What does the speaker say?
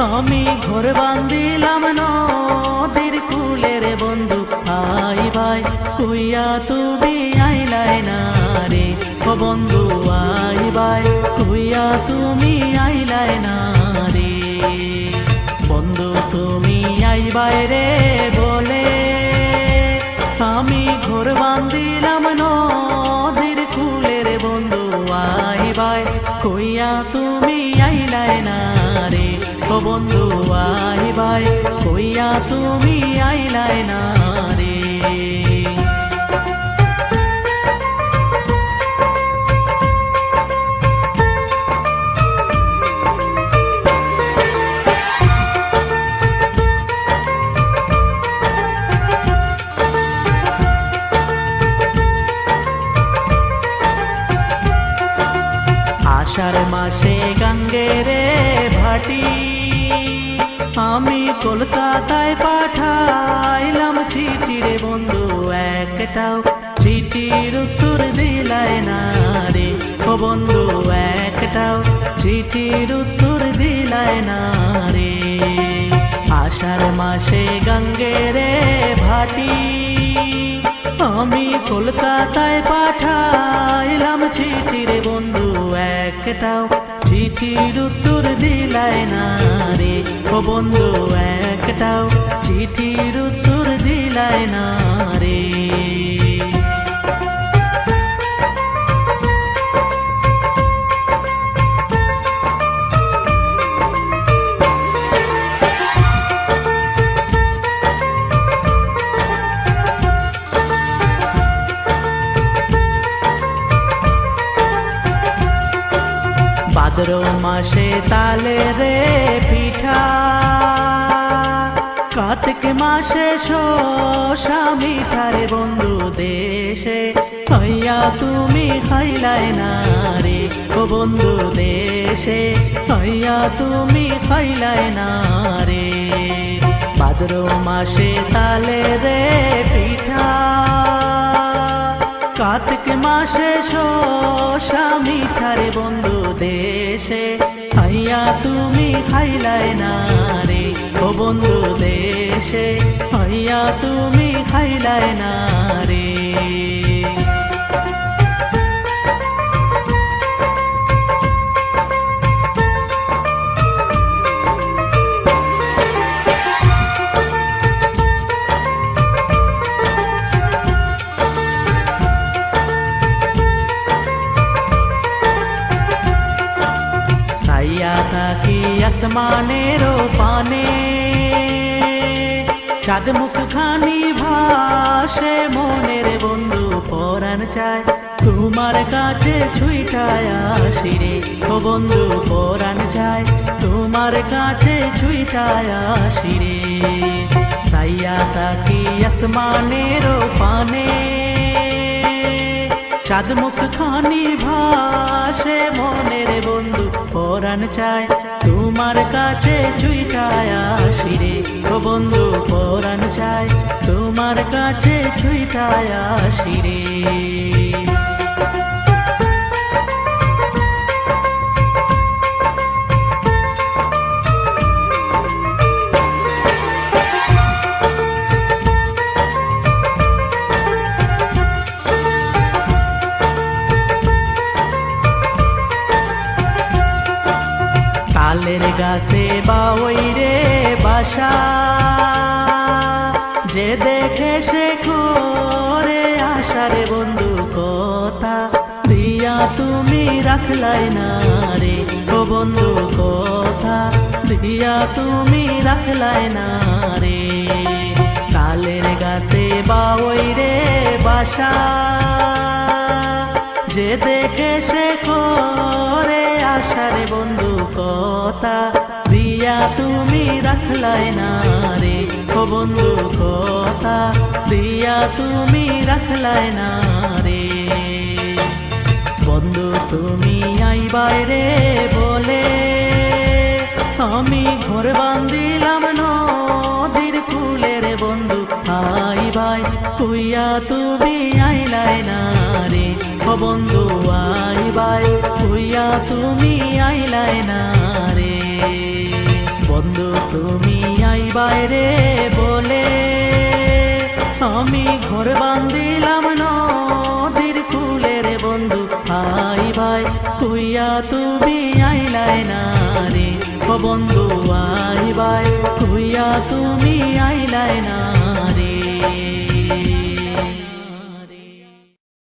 আমি ঘর বান্ধিলাম নদীর কূলে রে বন্ধু আইবাই কইয়া তুমি আইলাই না রে ও বন্ধু আইবাই কইয়া তুমি আইলাই না রে বন্ধু তুমি আইবাই রে বলে আমি ঘর বান্ধিলাম নদীর কূলে রে বন্ধু আইবাই কইয়া তুমি আইলাই না রে ও বন্ধু আইবাই কইয়া তুমি আইলাই না রে আষাঢ় মাসে গঙ্গেরে ভাটি আমি কলকাতায় পাঠাইলাম চিঠি রে বন্ধু একটাও চিঠির উত্তর দিলাই না রে ও বন্ধু একটাও চিঠির উত্তর দিলাই না রে আষাঢ় মাসে গঙ্গেরে ভাটি আমি কলকাতায় পাঠাইলাম চিঠি রে বন্ধু একটাও চিঠির উত্তর দিলাই না রে ও বন্ধু একটাও চিঠির উত্তর দিলাই না রে ভাদ্র মাসে তালে রে পিঠা কার্তিক মাসে শোষা মিঠা রে বন্ধু দেশে হইয়া তুমি খাইলাই না রে ও বন্ধু দেশে হইয়া তুমি খাইলাই না রে ভাদ্র মাসে তালে রে পিঠা কার্তিক মাসে শোষা মিঠা রে বন্ধু দেশে হইয়া তুমি খাইলাই না রে ও বন্ধু দেশে হইয়া তুমি খাইলাই না রে থাকি আসমানের পানে চাঁদ মুখ খানি ভাসে মনের বন্ধু পরাণ চায় তোমার কাছে ছুইটায় আসি রে ও বন্ধু পরাণ চায় তোমার কাছে ছুইটায় আসি রে সাইয়া থাকি আসমানের পানে চাঁদ মুখ খানি ভাসে মনের বন্ধু পরাণ চায় তোমার কাছে ছুইটায় আসি রে ও বন্ধু পরাণ চায় তোমার কাছে ছুইটায় আসি রে তালের গাছে বাওই রে বাসা যে দেখে সে করে আশার বন্ধু কথা দিয়া তুমি রাখলাই না রে ও বন্ধু কথা দিয়া তুমি রাখলাই না রে তালের গাছে বাওই রে বাসা যে দেখে সে করে আশার বন্ধু কথা দিয়া তুমি রাখলাই না রে ও বন্ধু কথা দিয়া তুমি রাখলাই না রে বন্ধু তুমি আইবাই রে বলে আমি ঘর বান্ধিলাম নদীর কূলে রে বন্ধু আইবাই কইয়া তুমি আইলাই না রে ও বন্ধু আইবাই কইয়া তুমি আইলাই না রে বন্ধু তুমি আই বাইরে বলে আমি ঘর বান্ধিলাম নদীর কূলে রে বন্ধু আই ভাই কুইয়া তুমি আইলাই না রে ও বন্ধু আই ভাই কুইয়া তুমি আইলাই না রে।